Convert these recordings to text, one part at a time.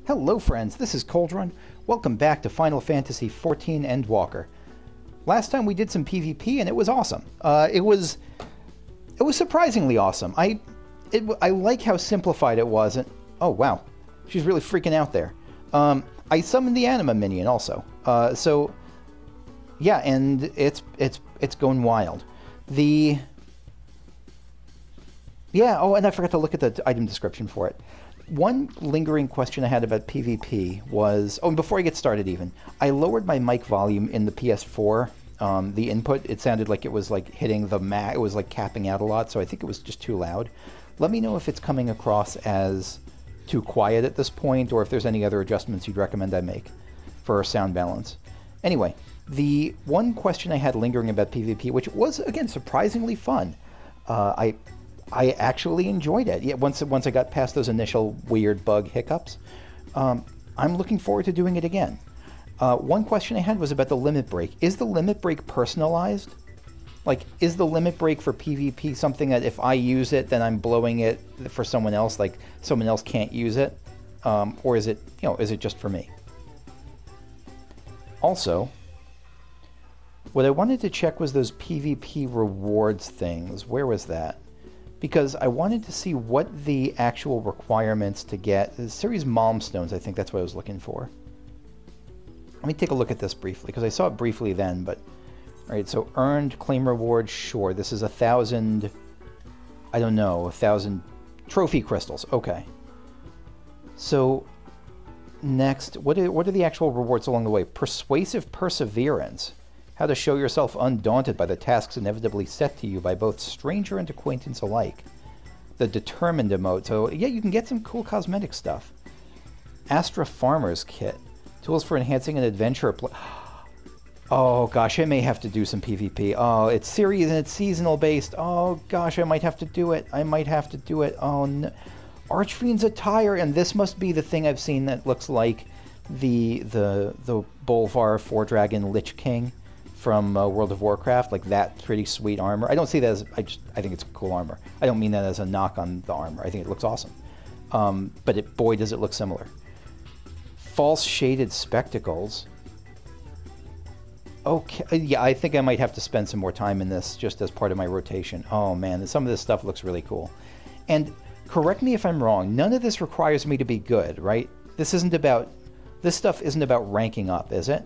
Hello friends, this is Coldrun. Welcome back to Final Fantasy XIV Endwalker. Last time we did some PvP and it was awesome. It was surprisingly awesome. I like how simplified it was. And, oh wow, she's really freaking out there. I summoned the anima minion also. So yeah, and it's going wild. Oh, and I forgot to look at the item description for it. One lingering question I had about PvP was... Oh, and before I get started even, I lowered my mic volume in the PS4, the input. It sounded like it was like hitting the mat. It was like capping out a lot, so I think it was just too loud. Let me know if it's coming across as too quiet at this point, or if there's any other adjustments you'd recommend I make for sound balance. Anyway, the one question I had lingering about PvP, which was, again, surprisingly fun. I actually enjoyed it. Yeah, once I got past those initial weird bug hiccups, I'm looking forward to doing it again. One question I had was about the limit break. Is the limit break personalized? Like, is the limit break for PvP something that if I use it, then I'm blowing it for someone else, like someone else can't use it? Or is it, is it just for me? Also, what I wanted to check was those PvP rewards things. Where was that? Because I wanted to see what the actual requirements to get... The series Malmstones, I think that's what I was looking for. Let me take a look at this briefly, because I saw it briefly then, but... Alright, so earned claim reward, sure. This is 1,000... I don't know, 1,000 trophy crystals. Okay. So, next, what are the actual rewards along the way? Persuasive perseverance. How to show yourself undaunted by the tasks inevitably set to you by both stranger and acquaintance alike. The determined emote. So yeah, you can get some cool cosmetic stuff. Astra Farmer's Kit. Tools for enhancing an adventure. Oh gosh, I may have to do some PvP. Oh, it's series and it's seasonal based. Oh gosh, I might have to do it. Oh no. Archfiend's attire, and this must be the thing I've seen that looks like the Bolvar 4-Dragon Lich King from World of Warcraft, like that pretty sweet armor. I don't see that as... I think it's cool armor. I don't mean that as a knock on the armor. I think it looks awesome. But boy, does it look similar. False shaded spectacles. Okay, yeah, I think I might have to spend some more time in this just as part of my rotation. Oh man, some of this stuff looks really cool. And correct me if I'm wrong, none of this requires me to be good, right? This stuff isn't about ranking up, is it?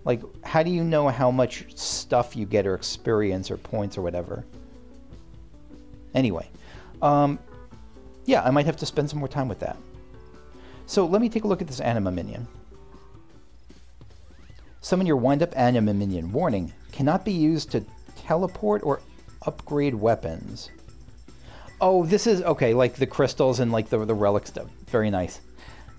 Like, how do you know how much stuff you get or experience or points or whatever? Anyway, yeah, I might have to spend some more time with that. So let me take a look at this anima minion. Summon your wind-up anima minion. Warning, cannot be used to teleport or upgrade weapons. Oh, this is, okay, like the crystals and like the relic stuff. Very nice.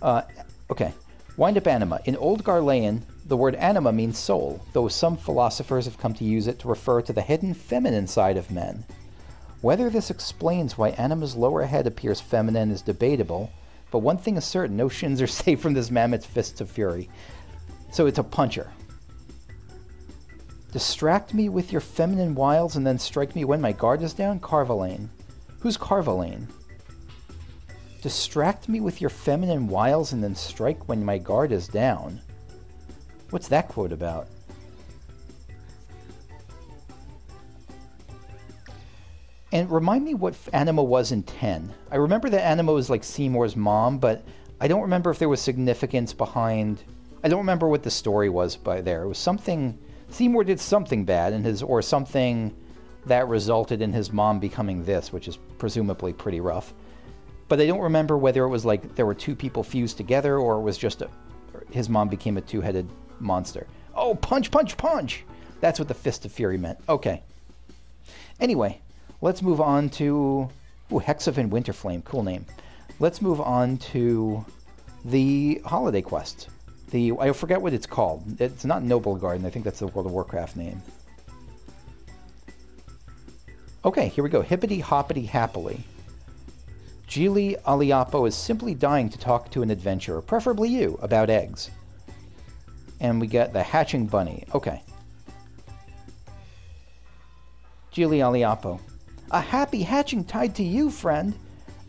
Okay, wind-up anima. In Old Garlean, the word anima means soul, though some philosophers have come to use it to refer to the hidden feminine side of men. Whether this explains why anima's lower head appears feminine is debatable, but one thing is certain, no shins are safe from this mammoth's fists of fury. So it's a puncher. Distract me with your feminine wiles and then strike me when my guard is down? Carvalane. Who's Carvalane? Distract me with your feminine wiles and then strike when my guard is down. What's that quote about? And remind me what Anima was in 10. I remember that Anima was like Seymour's mom, but I don't remember if there was significance behind... I don't remember what the story was by there. It was something... Seymour did something bad, or something that resulted in his mom becoming this, which is presumably pretty rough. But I don't remember whether it was like there were two people fused together, or it was just his mom became a two-headed monster. Oh, punch, punch, punch! That's what the Fist of Fury meant. Okay. Anyway, let's move on to... Ooh, Hexavin Winterflame. Cool name. Let's move on to the holiday quest. I forget what it's called. It's not Noble Garden. I think that's the World of Warcraft name. Okay, here we go. Hippity, Hoppity, Happily. Jihli Aliapoh is simply dying to talk to an adventurer, preferably you, about eggs. And we get the hatching bunny. Okay. Jihli Aliapoh. A happy Hatchingtide to you, friend.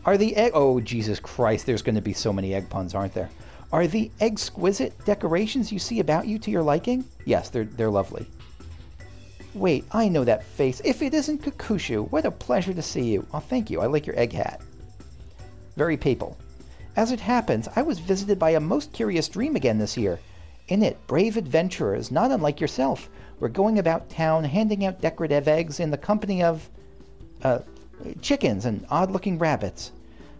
Are the egg... Oh, Jesus Christ, there's going to be so many egg puns, aren't there? Are the exquisite decorations you see about you to your liking? Yes, they're lovely. Wait, I know that face. If it isn't Kakushu, what a pleasure to see you. Oh, thank you. I like your egg hat. Very papal. As it happens, I was visited by a most curious dream again this year. In it, brave adventurers, not unlike yourself, were going about town handing out decorative eggs in the company of, chickens and odd-looking rabbits.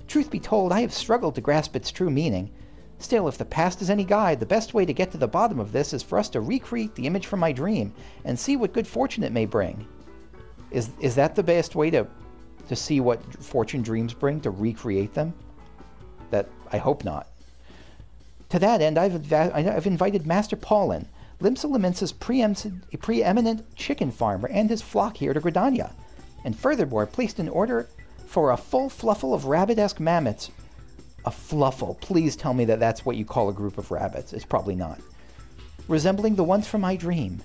Truth be told, I have struggled to grasp its true meaning. Still, if the past is any guide, the best way to get to the bottom of this is for us to recreate the image from my dream and see what good fortune it may bring. Is that the best way to see what fortune dreams bring, to recreate them? That I hope not. To that end, I've invited Master Pawlin, Limsa Laminsa's preeminent chicken farmer, and his flock here to Gridania, and furthermore placed an order for a full fluffle of rabbit-esque mammoths. A fluffle. Please tell me that that's what you call a group of rabbits. It's probably not. Resembling the ones from my dream.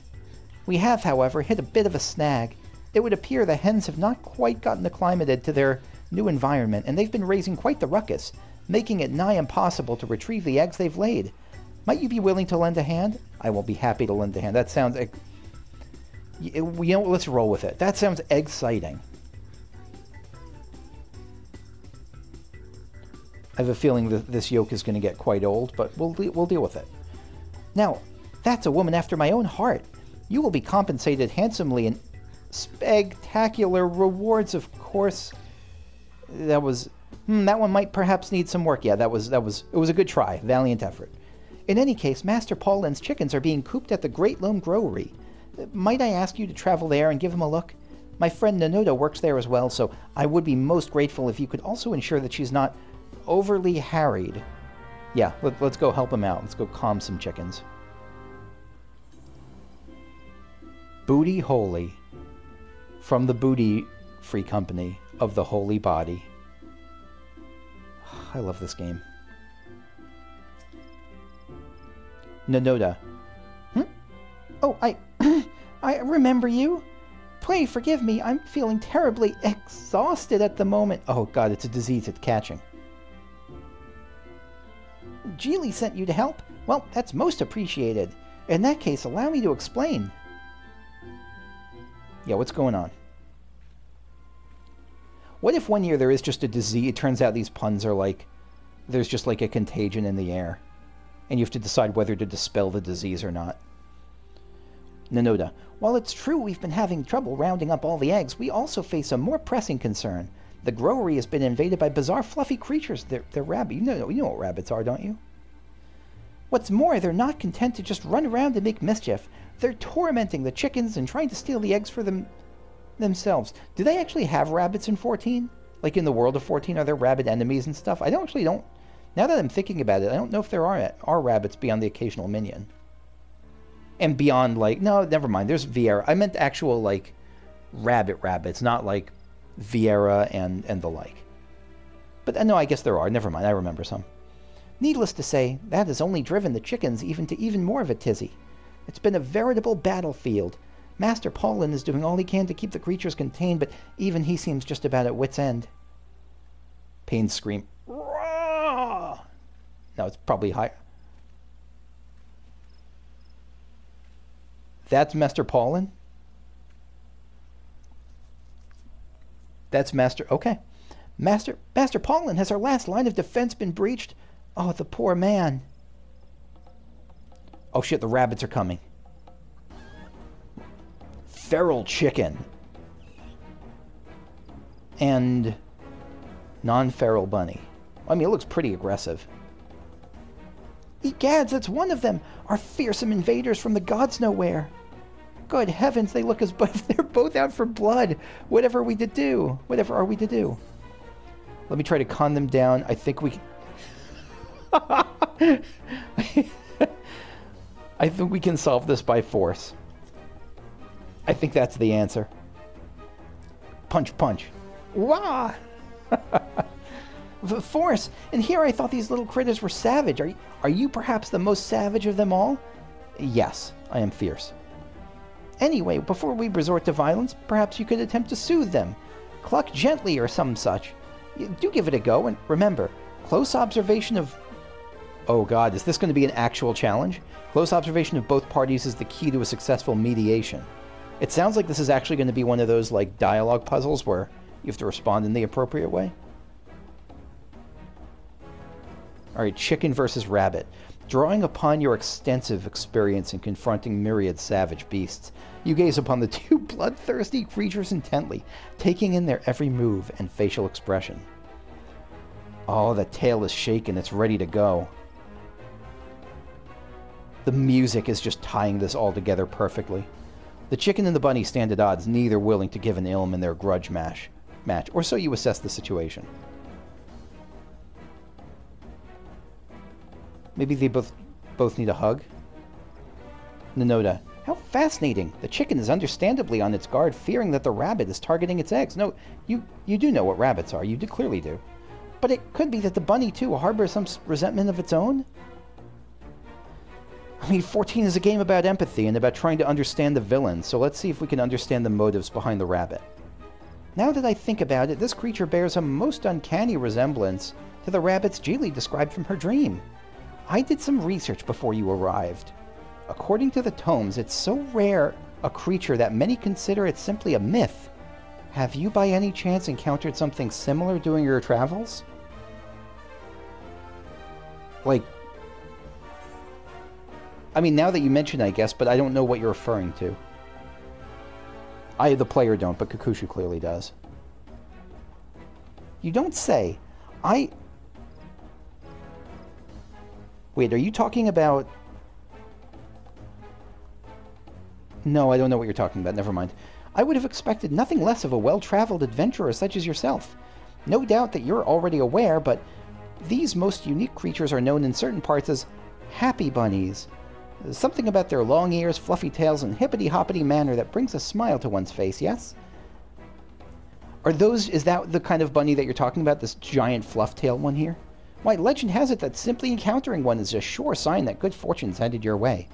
We have, however, hit a bit of a snag. It would appear the hens have not quite gotten acclimated to their new environment, and they've been raising quite the ruckus, making it nigh impossible to retrieve the eggs they've laid. Might you be willing to lend a hand? I will be happy to lend a hand. That sounds... You know, let's roll with it. That sounds exciting. I have a feeling that this yoke is going to get quite old, but we'll deal with it. Now, that's a woman after my own heart. You will be compensated handsomely in spectacular rewards, of course. That was... that one might perhaps need some work. Yeah, it was a good try. Valiant effort. In any case, Master Pawlin's chickens are being cooped at the Great Loam Growery. Might I ask you to travel there and give them a look? My friend Nanoda works there as well, so I would be most grateful if you could also ensure that she's not overly harried. Yeah, let's go help him out. Let's go calm some chickens. Booty Holy. From the Booty Free Company of the Holy Body. I love this game. Nanoda. Oh, I remember you. Pray forgive me. I'm feeling terribly exhausted at the moment. Oh god, it's a disease it's catching. Jihli sent you to help? Well, that's most appreciated. In that case, allow me to explain. Yeah, what's going on? What if one year there is just a disease? It turns out these puns are like, there's just like a contagion in the air, and you have to decide whether to dispel the disease or not. Nanoda. While it's true we've been having trouble rounding up all the eggs, we also face a more pressing concern. The growery has been invaded by bizarre fluffy creatures. They're rabbit. You know what rabbits are, don't you? What's more, they're not content to just run around and make mischief. They're tormenting the chickens and trying to steal the eggs for themselves. Do they actually have rabbits in 14? Like in the world of 14, are there rabbit enemies and stuff? I don't. Now that I'm thinking about it, I don't know if there are rabbits beyond the occasional minion. And beyond, like, no, never mind. There's Viera. I meant actual, like, rabbits, not like Viera and the like. But no, I guess there are. Never mind. I remember some. Needless to say, that has only driven the chickens even more of a tizzy. It's been a veritable battlefield. Master Pawlin is doing all he can to keep the creatures contained, but even he seems just about at wit's end. Pain scream. Roar! No, it's probably higher. That's Master Pawlin? That's Master... Okay. Master Pawlin, has our last line of defense been breached? Oh, the poor man. Oh shit, the rabbits are coming. Feral chicken. And non-feral bunny. I mean, it looks pretty aggressive. Egads, that's one of them! Our fearsome invaders from the gods nowhere! Good heavens, they look as if they're both out for blood! Whatever are we to do? Let me try to calm them down. I think we... I think we can solve this by force. I think that's the answer. Punch, punch. Wah! Force! And here I thought these little critters were savage. Are you perhaps the most savage of them all? Yes, I am fierce. Anyway, before we resort to violence, perhaps you could attempt to soothe them. Cluck gently or some such. Do give it a go, and remember, close observation of Oh god, is this going to be an actual challenge? Close observation of both parties is the key to a successful mediation. It sounds like this is actually going to be one of those, like, dialogue puzzles where you have to respond in the appropriate way. Alright, chicken versus rabbit. Drawing upon your extensive experience in confronting myriad savage beasts, you gaze upon the two bloodthirsty creatures intently, taking in their every move and facial expression. Oh, the tail is shaken, it's ready to go. The music is just tying this all together perfectly. The chicken and the bunny stand at odds, neither willing to give an ilm in their grudge match, or so you assess the situation. Maybe they both need a hug? Nanoda. How fascinating! The chicken is understandably on its guard, fearing that the rabbit is targeting its eggs. No, you do know what rabbits are. You clearly do. But it could be that the bunny, too, harbors some resentment of its own? I mean, 14 is a game about empathy and about trying to understand the villain, so let's see if we can understand the motives behind the rabbit. Now that I think about it, this creature bears a most uncanny resemblance to the rabbits Jihli described from her dream. I did some research before you arrived. According to the tomes, it's so rare a creature that many consider it simply a myth. Have you by any chance encountered something similar during your travels? Like, I mean, now that you mention it, I guess, but I don't know what you're referring to. I, the player, don't, but Kakushu clearly does. You don't say. Wait, are you talking about... No, I don't know what you're talking about. Never mind. I would have expected nothing less of a well-traveled adventurer such as yourself. No doubt that you're already aware, but these most unique creatures are known in certain parts as happy bunnies. There's something about their long ears, fluffy tails, and hippity-hoppity manner that brings a smile to one's face, yes? Is that the kind of bunny that you're talking about, this giant fluff-tail one here? Why, legend has it that simply encountering one is a sure sign that good fortune's headed your way.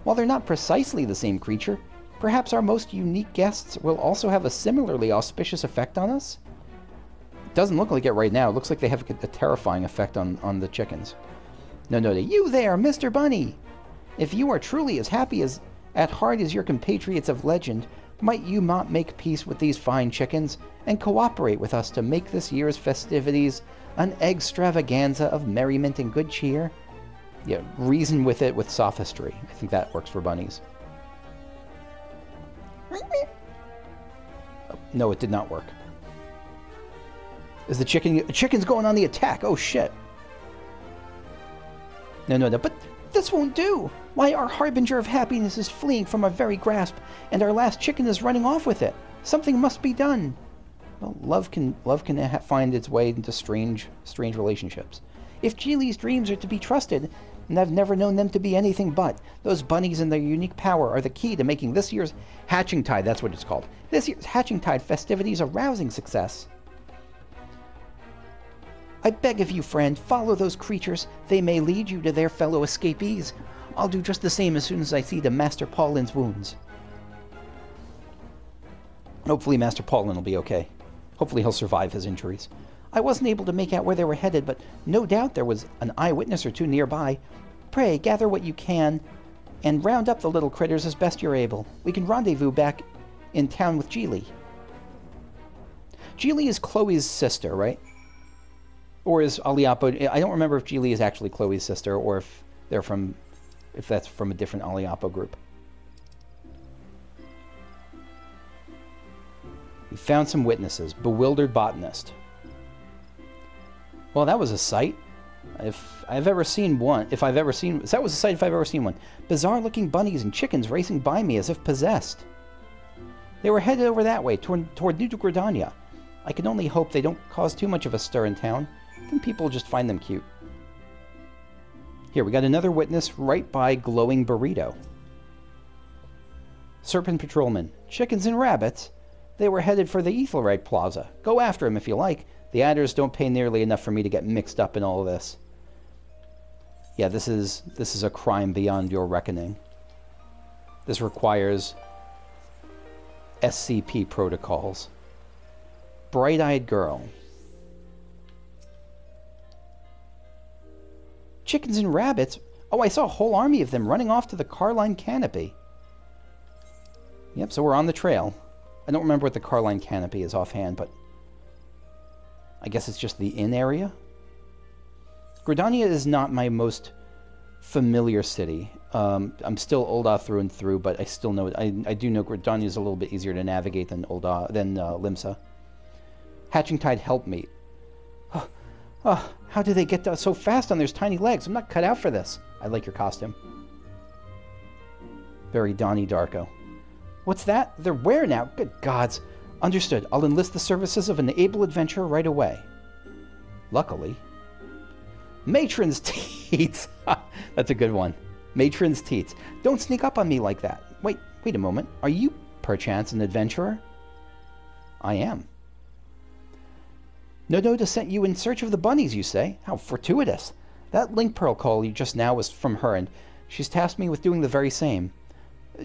While they're not precisely the same creature, perhaps our most unique guests will also have a similarly auspicious effect on us? It doesn't look like it right now. It looks like they have a terrifying effect on the chickens. No, you there, Mr. Bunny! If you are truly as happy at heart as your compatriots of legend, might you not make peace with these fine chickens and cooperate with us to make this year's festivities an extravaganza of merriment and good cheer? Yeah, reason with it with sophistry. I think that works for bunnies. Oh, no, it did not work. Is the chicken's going on the attack? Oh shit. No, but this won't do. Why, our harbinger of happiness is fleeing from our very grasp, and our last chicken is running off with it. Something must be done. Well, love can find its way into strange relationships. If Jihli's dreams are to be trusted, and I've never known them to be anything but, those bunnies and their unique power are the key to making this year's Hatchingtide, that's what it's called, this year's Hatchingtide festivities a rousing success. I beg of you, friend, follow those creatures. They may lead you to their fellow escapees. I'll do just the same as soon as I see to Master Pawlin's wounds. Hopefully Master Pawlin will be okay. Hopefully he'll survive his injuries. I wasn't able to make out where they were headed, but no doubt there was an eyewitness or two nearby. Pray, gather what you can, and round up the little critters as best you're able. We can rendezvous back in town with Jihli. Jihli is Chloe's sister, right? Or is Aliapoh... I don't remember if Jihli is actually Chloe's sister, or if that's from a different Aliapoh group. We found some witnesses. Bewildered botanist. Well, that was a sight. If I've ever seen one. That was a sight if I've ever seen one. Bizarre-looking bunnies and chickens racing by me as if possessed. They were headed over that way, toward New Gridania. I can only hope they don't cause too much of a stir in town. Then people just find them cute. Here, we got another witness right by glowing burrito. Serpent Patrolman. Chickens and rabbits? They were headed for the Ethelrite Plaza. Go after them if you like. The adders don't pay nearly enough for me to get mixed up in all of this. Yeah, this is a crime beyond your reckoning. This requires SCP protocols. Bright-eyed girl. chickens and rabbits. Oh, I saw a whole army of them running off to the Carline Canopy. Yep, so we're on the trail. I don't remember what the Carline Canopy is offhand, but I guess it's just the inn area. Gridania is not my most familiar city. I'm still Ul'dah through and through, but I still know I do know Gridania is a little bit easier to navigate than Limsa. Hatchingtide helped me. Oh, how did they get so fast on those tiny legs? I'm not cut out for this. I like your costume. Very Donnie Darko. What's that? They're where now? Good gods. Understood. I'll enlist the services of an able adventurer right away. Luckily. Matron's teats. That's a good one. Matron's teats. Don't sneak up on me like that. Wait a moment. Are you, perchance, an adventurer? I am. Nododa sent you in search of the bunnies, you say? How fortuitous. That link pearl call you just now was from her, and she's tasked me with doing the very same.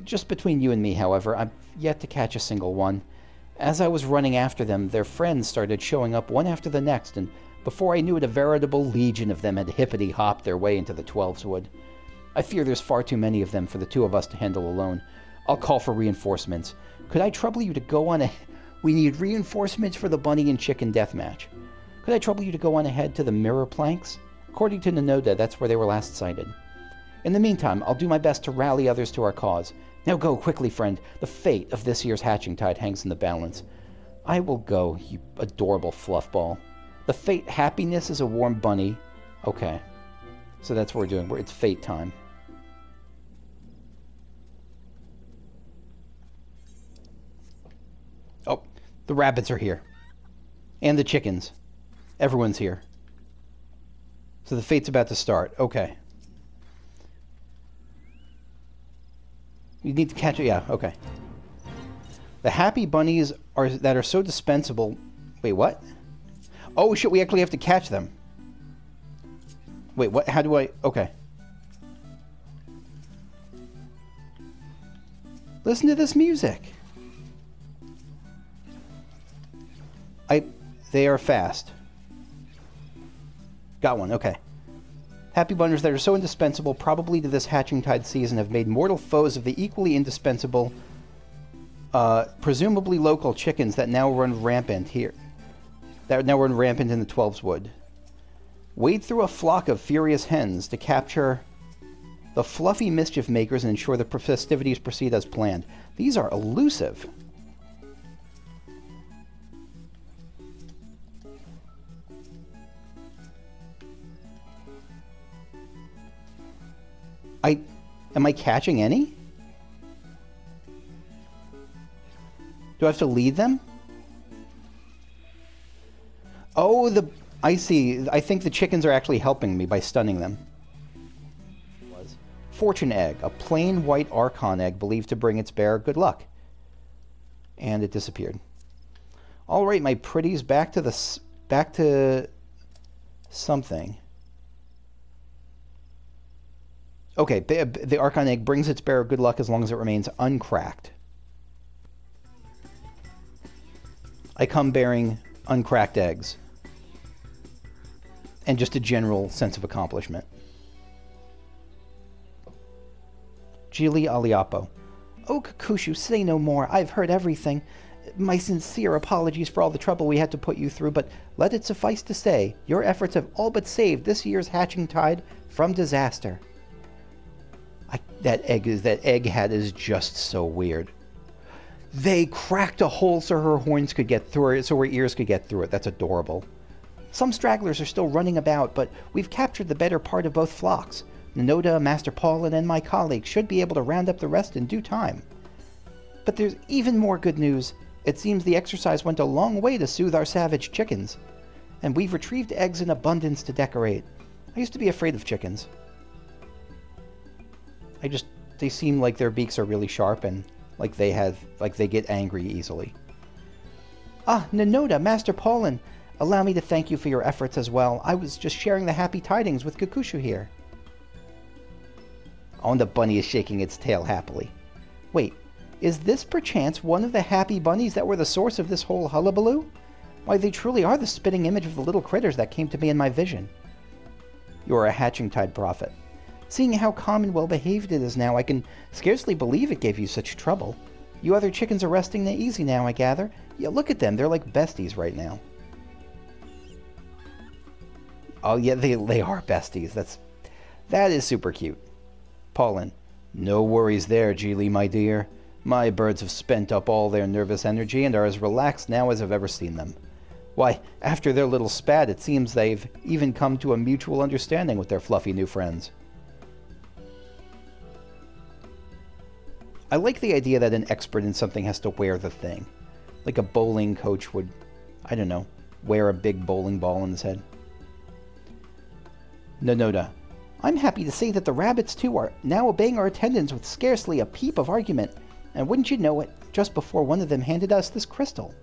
Just between you and me, however, I've yet to catch a single one. As I was running after them, their friends started showing up one after the next, and before I knew it, a veritable legion of them had hippity hopped their way into the Twelves Wood. I fear there's far too many of them for the two of us to handle alone. I'll call for reinforcements. Could I trouble you to go on a... We need reinforcements for the bunny and chicken deathmatch. Could I trouble you to go on ahead to the mirror planks? According to Nonoda, that's where they were last sighted. In the meantime, I'll do my best to rally others to our cause. Now go, quickly, friend. The fate of this year's Hatchingtide hangs in the balance. I will go, you adorable fluffball. The fate happiness is a warm bunny. Okay. So that's what we're doing. It's fate time. Oh, the rabbits are here. And the chickens. Everyone's here. So the fate's about to start. Okay. You need to catch it. Yeah, okay. The happy bunnies that are so dispensable... Wait, what? Oh, shit, we actually have to catch them. Wait, what? How do I... Okay. Listen to this music. They are fast. Got one, okay. Happy bunnies that are so indispensable, probably to this Hatchingtide season, have made mortal foes of the equally indispensable, presumably local chickens that now run rampant here. That now run rampant in the Twelves Wood. Wade through a flock of furious hens to capture the fluffy mischief makers and ensure the festivities proceed as planned. These are elusive. Am I catching any? Do I have to lead them? Oh, I see. I think the chickens are actually helping me by stunning them. Fortune egg, a plain white archon egg believed to bring its bearer good luck. And it disappeared. All right, my pretties, back to something. Okay, the archon egg brings its bearer good luck as long as it remains uncracked. I come bearing uncracked eggs. And just a general sense of accomplishment. Jihli Aliapoh. Oh, Kakushu, say no more. I've heard everything. My sincere apologies for all the trouble we had to put you through, but let it suffice to say, your efforts have all but saved this year's Hatchingtide from disaster. That egg head is just so weird. They cracked a hole so her horns could get through it, so her ears could get through it. That's adorable. Some stragglers are still running about, but we've captured the better part of both flocks. Nonoda, Master Pawlin, and my colleagues should be able to round up the rest in due time. But there's even more good news. It seems the exercise went a long way to soothe our savage chickens. And we've retrieved eggs in abundance to decorate. I used to be afraid of chickens. They seem like their beaks are really sharp and like they get angry easily. Ah, Nonoda, Master Pawlin, allow me to thank you for your efforts as well. I was just sharing the happy tidings with Kakushu here. Oh, and the bunny is shaking its tail happily. Wait, is this perchance one of the happy bunnies that were the source of this whole hullabaloo? Why, they truly are the spitting image of the little critters that came to me in my vision. You are a Hatchingtide prophet. Seeing how calm and well-behaved it is now, I can scarcely believe it gave you such trouble. You other chickens are resting easy now, I gather. Yeah, look at them. They're like besties right now. Oh, yeah, they are besties. That is super cute. Pawlin. No worries there, Jihli, my dear. My birds have spent up all their nervous energy and are as relaxed now as I've ever seen them. Why, after their little spat, it seems they've even come to a mutual understanding with their fluffy new friends. I like the idea that an expert in something has to wear the thing. Like a bowling coach would, I don't know, wear a big bowling ball on his head. Nonoda. I'm happy to say that the rabbits, too, are now obeying our attendants with scarcely a peep of argument. And wouldn't you know it, just before one of them handed us this crystal.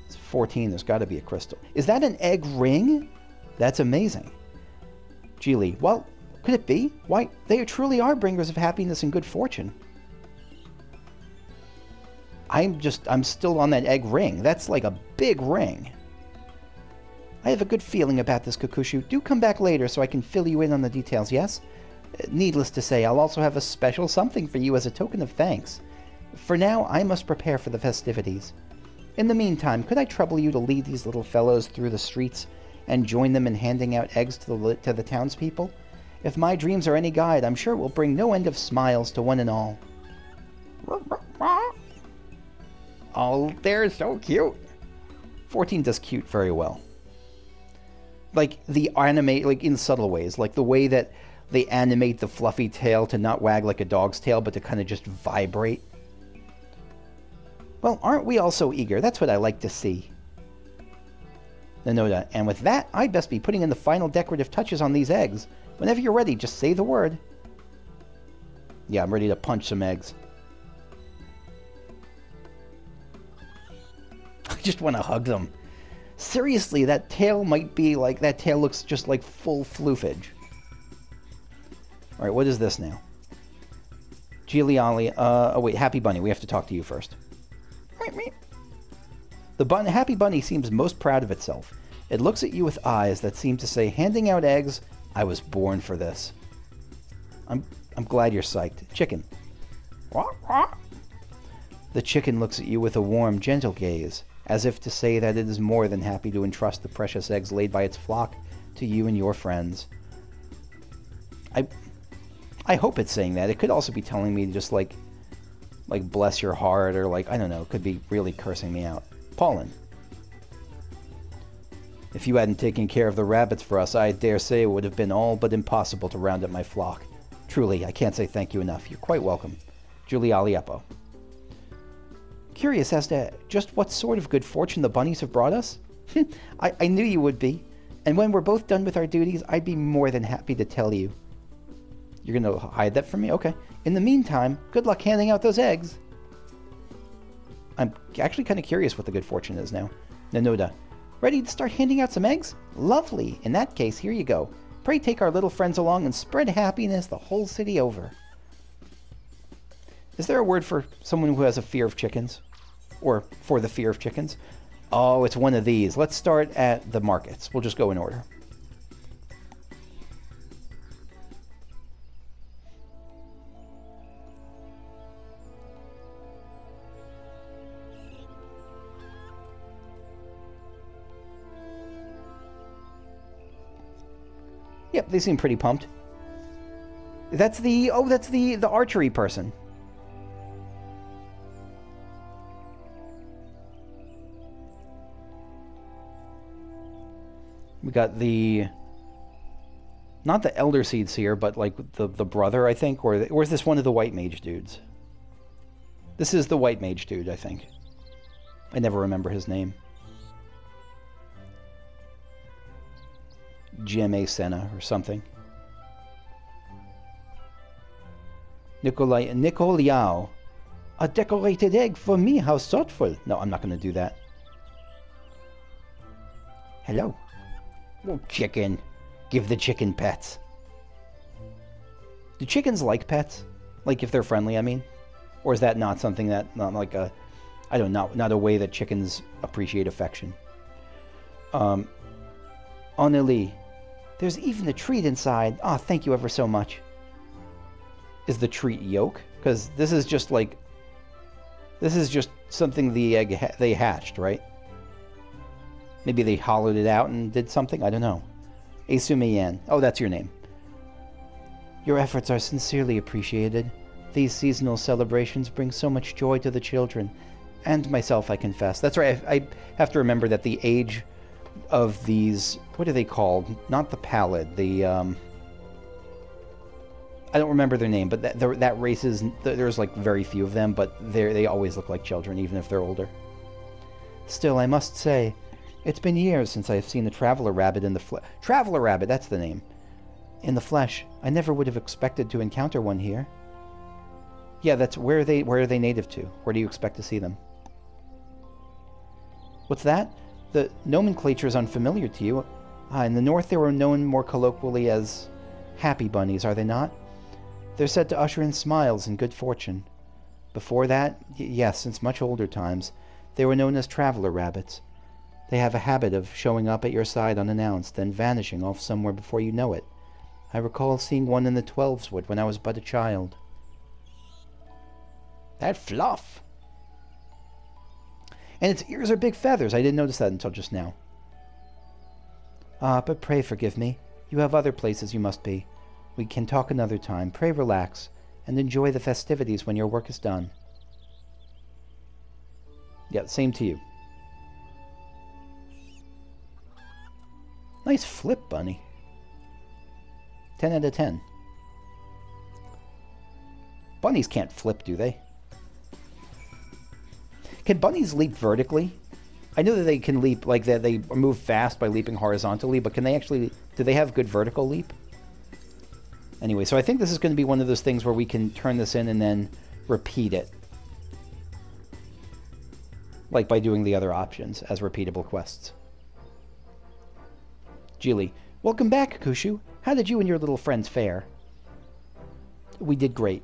It's 14, there's got to be a crystal. Is that an egg ring? That's amazing. Jihli. Well, could it be? Why, they truly are bringers of happiness and good fortune. I'm still on that egg ring. That's like a big ring. I have a good feeling about this, Kakushu. Do come back later so I can fill you in on the details, yes? Needless to say, I'll also have a special something for you as a token of thanks. For now, I must prepare for the festivities. In the meantime, could I trouble you to lead these little fellows through the streets and join them in handing out eggs to the townspeople? If my dreams are any guide, I'm sure it will bring no end of smiles to one and all. Oh, they're so cute. 14 does cute very well. Like the animate, like in subtle ways, like the way that they animate the fluffy tail to not wag like a dog's tail, but to kind of just vibrate. Well, aren't we all so eager? That's what I like to see. Nonoda, and with that, I'd best be putting in the final decorative touches on these eggs. Whenever you're ready, just say the word. Yeah, I'm ready to punch some eggs. I just want to hug them. Seriously, that tail might be like... That tail looks just like full floofage. Alright, what is this now? Jihli Aliapoh... oh wait, Happy Bunny. We have to talk to you first. The Happy Bunny seems most proud of itself. It looks at you with eyes that seem to say, handing out eggs, I was born for this. I'm glad you're psyched. Chicken. The chicken looks at you with a warm, gentle gaze, as if to say that it is more than happy to entrust the precious eggs laid by its flock to you and your friends. I hope it's saying that. It could also be telling me just like bless your heart, or like, I don't know, it could be really cursing me out. Pawlin. If you hadn't taken care of the rabbits for us, I dare say it would have been all but impossible to round up my flock. Truly, I can't say thank you enough. You're quite welcome. Jihli Aliapoh. Curious as to just what sort of good fortune the bunnies have brought us? I knew you would be. And when we're both done with our duties, I'd be more than happy to tell you. You're going to hide that from me? Okay. In the meantime, good luck handing out those eggs. I'm actually kind of curious what the good fortune is now. Nonoda. Ready to start handing out some eggs? Lovely. In that case, here you go. Pray take our little friends along and spread happiness the whole city over. Is there a word for someone who has a fear of chickens? Or for the fear of chickens? Oh, it's one of these. Let's start at the markets. We'll just go in order. Yep, they seem pretty pumped. That's the archery person. We got not the Elder Seeds here, but like the brother, I think, or is this one of the White Mage dudes? This is the White Mage dude, I think. I never remember his name. GMA Senna or something. Nicoliao. A decorated egg for me, how thoughtful. No, I'm not going to do that. Hello. Oh, chicken. Give the chicken pets. Do chickens like pets? Like if they're friendly, I mean? Or is that not something that, not like a, I don't know, not a way that chickens appreciate affection? Oneli, there's even a treat inside. Ah, thank you ever so much. Is the treat yolk? Because this is just like... This is just something the egg they hatched, right? Maybe they hollowed it out and did something? I don't know. Asumiyan. Oh, that's your name. Your efforts are sincerely appreciated. These seasonal celebrations bring so much joy to the children. And myself, I confess. That's right, I have to remember that the age of these... What are they called? Not the pallid. The, I don't remember their name, but that race is... There's, like, very few of them, but they always look like children, even if they're older. Still, I must say, it's been years since I've seen the Traveler Rabbit in the flesh. Traveler Rabbit, that's the name. In the flesh. I never would have expected to encounter one here. Yeah, that's... Where are they native to? Where do you expect to see them? What's that? The nomenclature is unfamiliar to you. In the north they were known more colloquially as happy bunnies, are they not? They're said to usher in smiles and good fortune. Before that, yes, since much older times, they were known as traveler rabbits. They have a habit of showing up at your side unannounced, then vanishing off somewhere before you know it. I recall seeing one in the Twelveswood when I was but a child. That fluff! And its ears are big feathers. I didn't notice that until just now. But pray forgive me. You have other places you must be. We can talk another time. Pray relax, and enjoy the festivities when your work is done. Yeah, same to you. Nice flip, bunny. 10 out of 10. Bunnies can't flip, do they? Can bunnies leap vertically? I know that they can leap, like that they move fast by leaping horizontally, but can they actually... Do they have good vertical leap? Anyway, so I think this is going to be one of those things where we can turn this in and then repeat it. Like by doing the other options as repeatable quests. Jihli. Welcome back, Kushu. How did you and your little friends fare? We did great.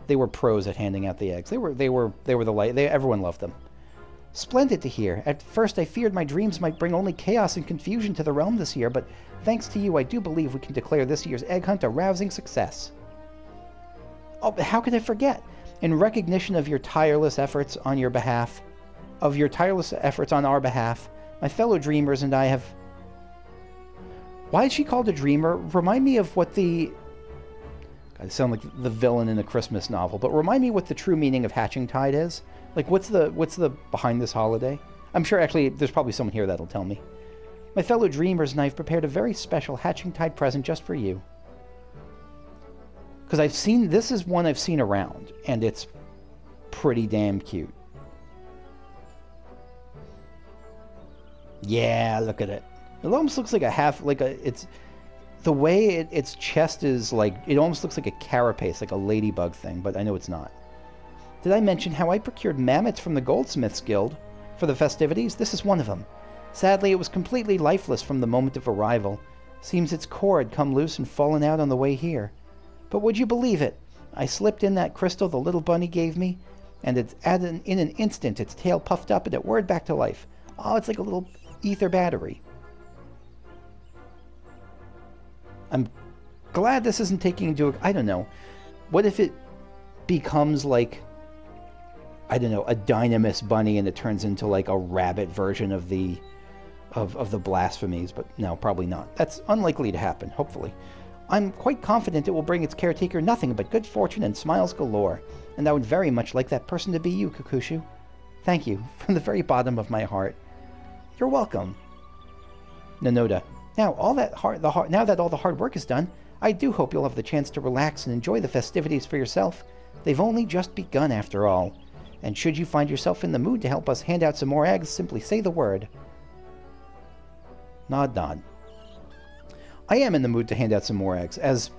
They were pros at handing out the eggs. They were the light. Everyone loved them. Splendid to hear. At first I feared my dreams might bring only chaos and confusion to the realm this year, but thanks to you I do believe we can declare this year's egg hunt a rousing success. Oh, but how could I forget? In recognition of your tireless efforts on your behalf, on our behalf, my fellow dreamers and I have... Why is she called a dreamer? Remind me of what the... I sound like the villain in a Christmas novel, but remind me what the true meaning of Hatchingtide is. Like, what's the behind this holiday? I'm sure, actually, there's probably someone here that'll tell me. My fellow dreamers and I have prepared a very special Hatchingtide present just for you. Because this is one I've seen around, and it's pretty damn cute. Yeah, look at it. It almost looks like it's... The way its chest is like, it almost looks like a carapace, like a ladybug thing, but I know it's not. Did I mention how I procured mammoths from the Goldsmiths Guild for the festivities? This is one of them. Sadly, it was completely lifeless from the moment of arrival. Seems its core had come loose and fallen out on the way here. But would you believe it? I slipped in that crystal the little bunny gave me, and in an instant its tail puffed up and it whirred back to life. Oh, it's like a little ether battery. I'm glad this isn't taking into... I don't know. What if it becomes like... I don't know, a Dynamis bunny and it turns into like a rabbit version of the blasphemies, but no, probably not. That's unlikely to happen, hopefully. I'm quite confident it will bring its caretaker nothing but good fortune and smiles galore, and I would very much like that person to be you, Kakushu. Thank you, from the very bottom of my heart. You're welcome. Nanoda. Now that all the hard work is done, I do hope you'll have the chance to relax and enjoy the festivities for yourself. They've only just begun after all. And should you find yourself in the mood to help us hand out some more eggs, simply say the word. Nod, nod. I am in the mood to hand out some more eggs, as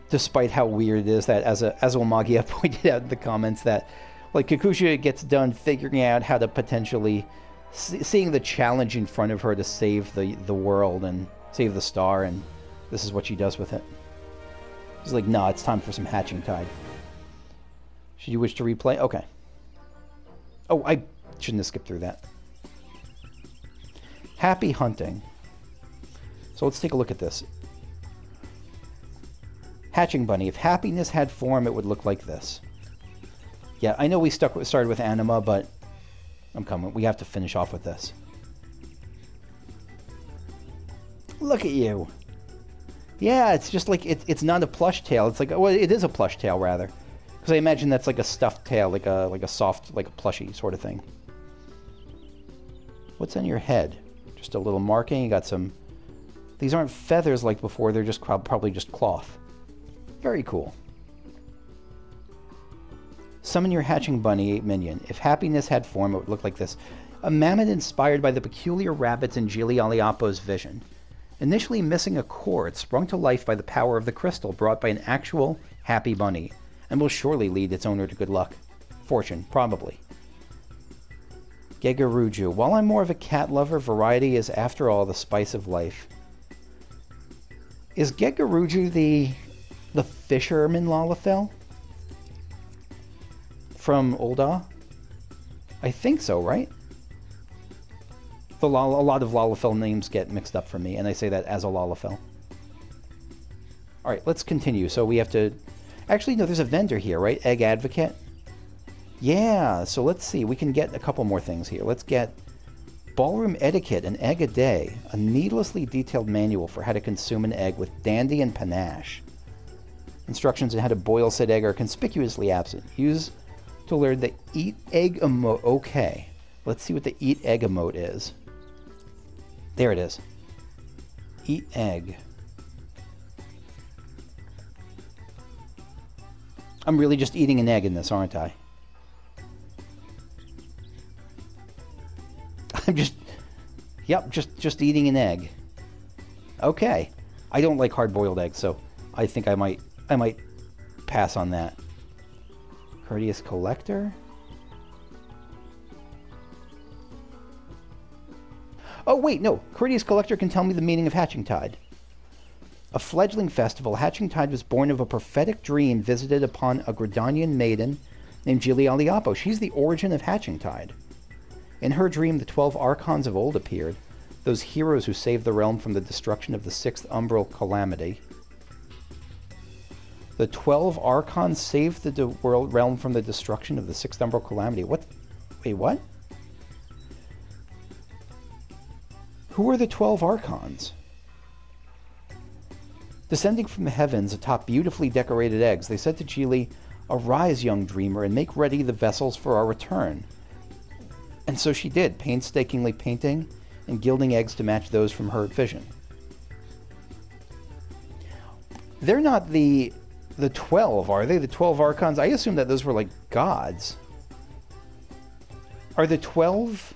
despite how weird it is that, as Omagia pointed out in the comments, that like Kakusha gets done figuring out how to potentially... seeing the challenge in front of her to save the world and save the star, and this is what she does with it. She's like, nah, it's time for some Hatchingtide. Should you wish to replay? Okay. Oh, I shouldn't have skipped through that. Happy hunting. So let's take a look at this. Hatching bunny. If happiness had form, it would look like this. Yeah, I know we started with anima, but I'm coming. We have to finish off with this. Look at you. Yeah, it's just like, it's not a plush tail. It's like, well, it is a plush tail, rather. Because I imagine that's like a stuffed tail, like a soft, like a plushy sort of thing. What's on your head? Just a little marking. You got some... These aren't feathers like before. They're just probably just cloth. Very cool. Summon your hatching bunny minion. If happiness had form, it would look like this. A mammoth inspired by the peculiar rabbits in Jihli Aliapoh's vision. Initially missing a core, it sprung to life by the power of the crystal brought by an actual happy bunny, and will surely lead its owner to good luck. Fortune, probably. Gegaruju. While I'm more of a cat lover, variety is, after all, the spice of life. Is Gegaruju the fisherman Lalafell? From Ul'dah? I think so, right? A lot of Lalafell names get mixed up for me, and I say that as a Lalafell. Alright, let's continue. So we have to... Actually, no, there's a vendor here, right? Egg Advocate? Yeah, so let's see. We can get a couple more things here. Let's get Ballroom Etiquette, an egg a day. A needlessly detailed manual for how to consume an egg with dandy and panache. Instructions on how to boil said egg are conspicuously absent. Use to learn the eat egg emote. Okay, let's see what the eat egg emote is. There it is. Eat egg. I'm really just eating an egg in this, aren't I? I'm just... Yep, just eating an egg. Okay. I don't like hard-boiled eggs, so I think I might pass on that. Courteous collector? Oh, wait, no. Courteous collector can tell me the meaning of Hatchingtide. A fledgling festival, Hatchingtide was born of a prophetic dream visited upon a Gridanian maiden named Jihli Aliapoh. She's the origin of Hatchingtide. In her dream, the 12 archons of old appeared, those heroes who saved the realm from the destruction of the 6th umbral calamity. The 12 archons saved the realm from the destruction of the 6th umbral calamity. What? Wait, what? Who are the 12 archons? Descending from the heavens atop beautifully decorated eggs, they said to Jihli, "Arise, young dreamer, and make ready the vessels for our return." And so she did, painstakingly painting and gilding eggs to match those from her vision. They're not the 12, are they? The 12 archons? I assume that those were like gods. Are the 12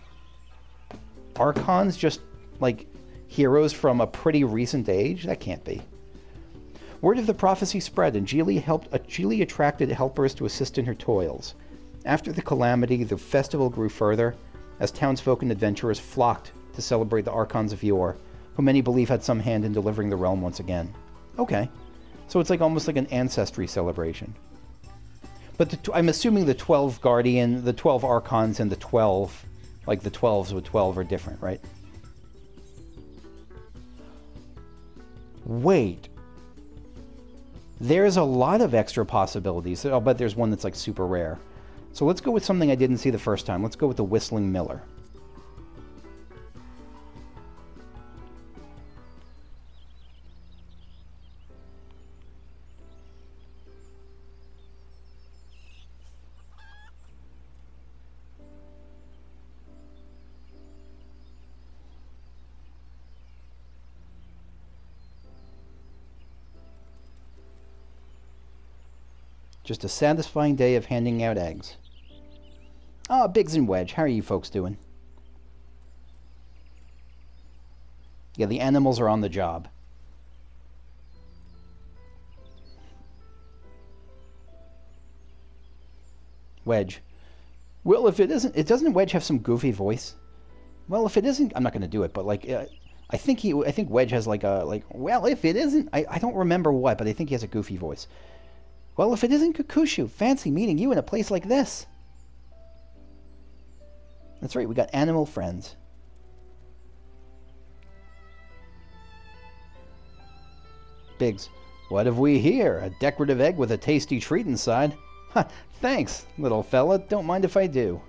archons just like heroes from a pretty recent age? That can't be. Word of the prophecy spread, and Jihli attracted helpers to assist in her toils. After the calamity, the festival grew further, as townsfolk and adventurers flocked to celebrate the archons of yore, who many believe had some hand in delivering the realm once again. Okay. So it's like almost like an ancestry celebration. But I'm assuming the 12 the 12 archons and the 12, like the 12s with 12 are different, right? Wait. There's a lot of extra possibilities. I'll bet there's one that's like super rare. So let's go with something I didn't see the first time. Let's go with the Whistling Miller. Just a satisfying day of handing out eggs. Ah, Biggs and Wedge, how are you folks doing? Yeah, the animals are on the job. Wedge. Well, if it isn't... Doesn't Wedge have some goofy voice? Well, if it isn't... I'm not going to do it, but like... I think Wedge has like a... well, if it isn't... I don't remember what, but I think he has a goofy voice. Well, if it isn't Kukushu, fancy meeting you in a place like this. That's right, we got animal friends. Biggs. What have we here? A decorative egg with a tasty treat inside. Ha, thanks, little fella. Don't mind if I do.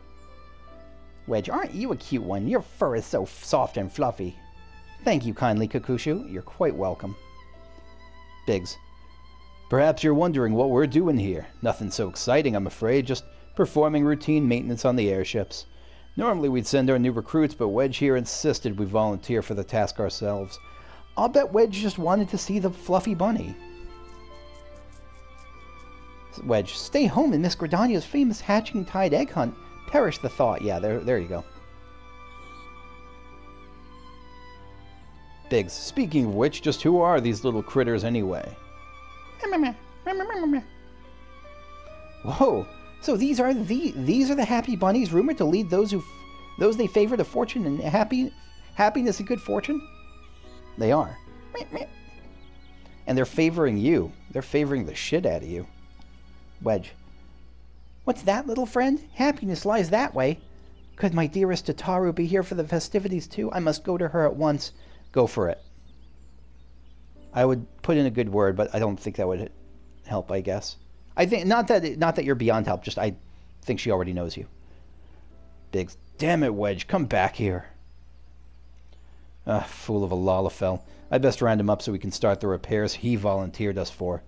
Wedge, aren't you a cute one? Your fur is so soft and fluffy. Thank you kindly, Kokushu. You're quite welcome. Biggs. Perhaps you're wondering what we're doing here. Nothing so exciting, I'm afraid. Just performing routine maintenance on the airships. Normally we'd send our new recruits, but Wedge here insisted we volunteer for the task ourselves. I'll bet Wedge just wanted to see the fluffy bunny. Wedge, stay home and Miss Gridania's famous Hatchingtide egg hunt. Perish the thought. Yeah, there you go. Biggs, speaking of which, just who are these little critters anyway? Whoa! So these are the happy bunnies rumored to lead those they favor to fortune and happiness and good fortune? They are. And they're favoring you. They're favoring the shit out of you. Wedge. What's that, little friend? Happiness lies that way. Could my dearest Tataru be here for the festivities too? I must go to her at once. Go for it. I would put in a good word, but I don't think that would help, I guess. I think not that you're beyond help, just I think she already knows you. Biggs. Damn it, Wedge, come back here. Fool of a Lalafell. I'd best round him up so we can start the repairs he volunteered us for.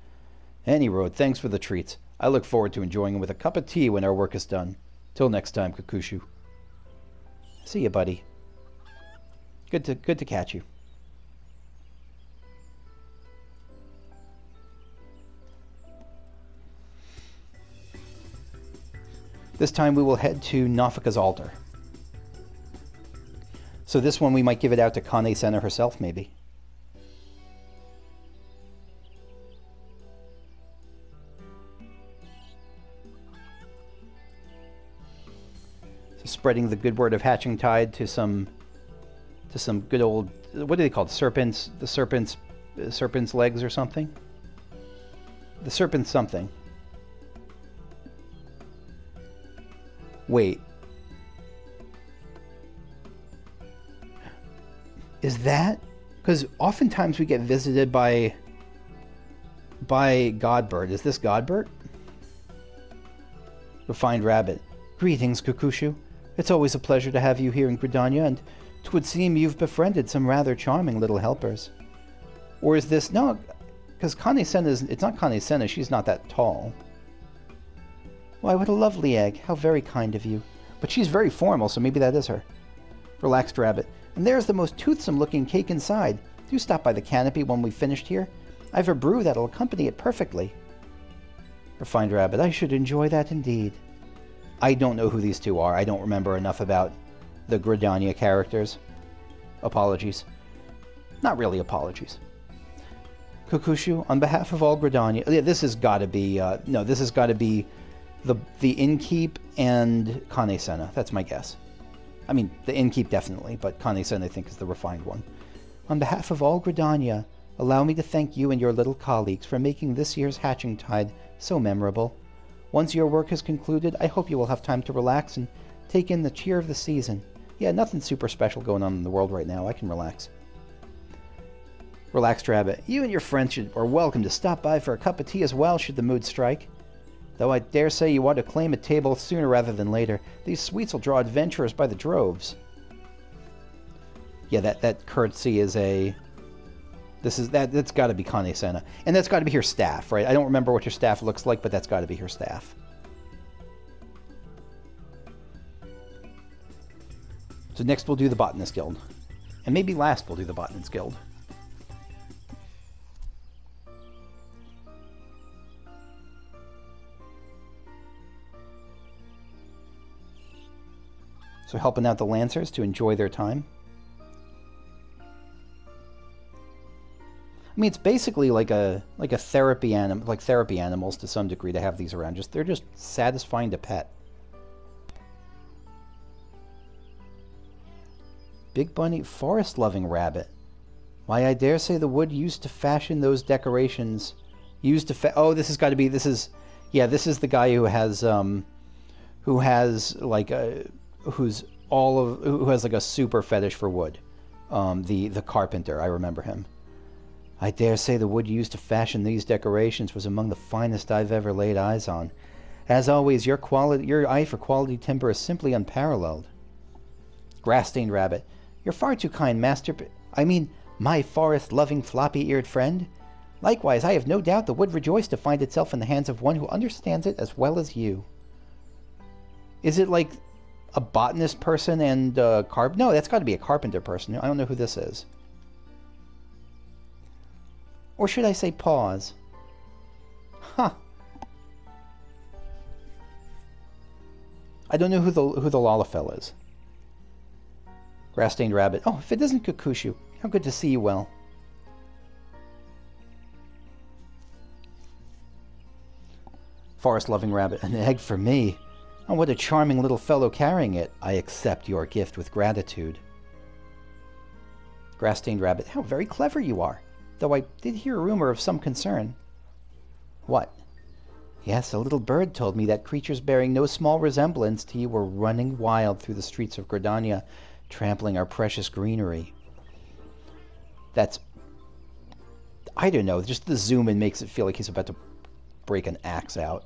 Any road, thanks for the treats. I look forward to enjoying him with a cup of tea when our work is done. Till next time, Kokushu. See you, buddy. Good to catch you. This time we will head to Nafika's altar. So this one we might give it out to Kane-Senna herself, maybe. So spreading the good word of Hatchingtide to some good old, what do they call it? Serpents? The serpent's legs or something? The serpent's something. Wait. Is that? Because oftentimes we get visited by Godbird. Is this Godbird? Refined Rabbit. Greetings, Kokushu. It's always a pleasure to have you here in Gridania, and 'twould seem you've befriended some rather charming little helpers. Or is this... No, because Kane-Senna is... It's not Kane-Senna. She's not that tall. Why, what a lovely egg. How very kind of you. But she's very formal, so maybe that is her. Relaxed Rabbit. And there's the most toothsome-looking cake inside. Do stop by the canopy when we've finished here. I've a brew that'll accompany it perfectly. Refined Rabbit. I should enjoy that indeed. I don't know who these two are. I don't remember enough about the Gridania characters. Apologies. Not really apologies. Kokushu, on behalf of all Gridania... Yeah, this has got to be... no, this has got to be the Innkeep and Kane-Senna. That's my guess. I mean, the Innkeep definitely, but Kane-Senna I think is the refined one. On behalf of all Gridania, allow me to thank you and your little colleagues for making this year's Hatchingtide so memorable. Once your work is concluded, I hope you will have time to relax and take in the cheer of the season. Yeah, nothing super special going on in the world right now. I can relax. Relaxed Rabbit. You and your friends are welcome to stop by for a cup of tea as well, should the mood strike. Though I dare say you ought to claim a table sooner rather than later. These sweets will draw adventurers by the droves. Yeah, that courtesy is a... That's got to be Kane-Senna. And that's got to be her staff, right? I don't remember what her staff looks like, but that's got to be her staff. So next we'll do the Botanist Guild. And maybe last we'll do the Botanist Guild. So helping out the Lancers to enjoy their time. I mean, it's basically like a therapy animal, like therapy animals to some degree to have these around. They're just satisfying to pet. Big Bunny, forest-loving rabbit. Why, I dare say the wood used to fashion those decorations. Oh, this has got to be. This is the guy who has like a super fetish for wood. The carpenter. I remember him. I dare say the wood used to fashion these decorations was among the finest I've ever laid eyes on. As always, your eye for quality timber is simply unparalleled. Grass-stained rabbit. You're far too kind, my forest-loving, floppy-eared friend. Likewise, I have no doubt the wood rejoiced to find itself in the hands of one who understands it as well as you. Is it like a botanist person and no, that's got to be a carpenter person. I don't know who this is. Or should I say pause? Huh. I don't know who the Lalafell is. Grass-stained rabbit. Oh, if it isn't Kukushu, how good to see you well. Forest-loving rabbit. An egg for me. Oh, what a charming little fellow carrying it. I accept your gift with gratitude. Grass-stained rabbit. How very clever you are. Though I did hear a rumor of some concern. What? Yes, a little bird told me that creatures bearing no small resemblance to you were running wild through the streets of Gridania, trampling our precious greenery. That's... I don't know, just the zoom in makes it feel like he's about to break an axe out.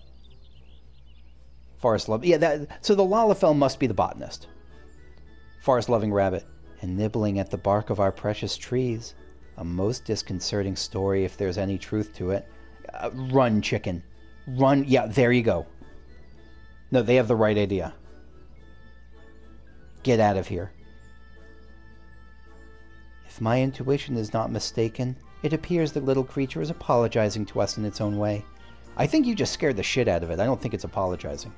Forest love... Yeah, so the Lalafell must be the botanist. Forest-loving rabbit. And nibbling at the bark of our precious trees. A most disconcerting story if there's any truth to it. Run, chicken. Run. Yeah, there you go. No, they have the right idea. Get out of here. If my intuition is not mistaken, it appears the little creature is apologizing to us in its own way. I think you just scared the shit out of it. I don't think it's apologizing.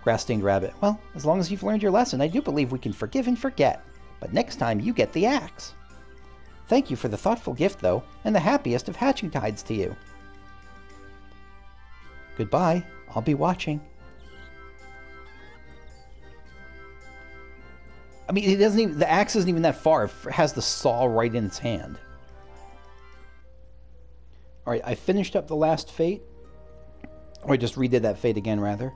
Grass-stained rabbit. Well, as long as you've learned your lesson, I do believe we can forgive and forget. But next time, you get the axe. Thank you for the thoughtful gift, though, and the happiest of Hatchingtides to you. Goodbye. I'll be watching. I mean, it doesn't even, the axe isn't even that far. It has the saw right in its hand. Alright, I finished up the last fate. Or I just redid that fate again, rather.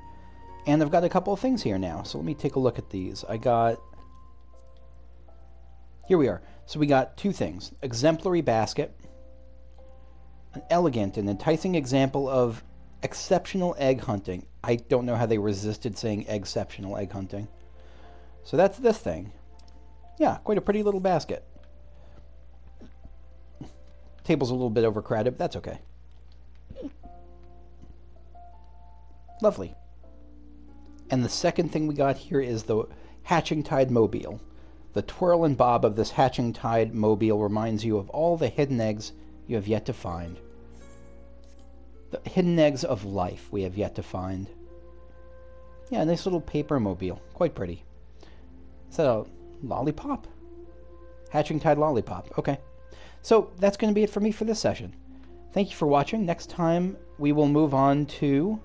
And I've got a couple of things here now. So let me take a look at these. I got... Here we are. So we got two things. Exemplary basket. An elegant and enticing example of exceptional egg hunting. I don't know how they resisted saying exceptional egg hunting. So that's this thing. Yeah, quite a pretty little basket. Table's a little bit overcrowded, but that's okay. Lovely. And the second thing we got here is the Hatchingtide mobile. The twirl and bob of this Hatchingtide mobile reminds you of all the hidden eggs you have yet to find. The hidden eggs of life we have yet to find. Yeah, a nice little paper mobile. Quite pretty. Is that a lollipop? Hatchingtide lollipop. Okay. So that's going to be it for me for this session. Thank you for watching. Next time we will move on to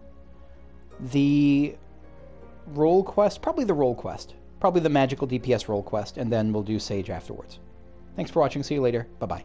the role quest. Probably the role quest. Probably the magical DPS role quest. And then we'll do Sage afterwards. Thanks for watching. See you later. Bye-bye.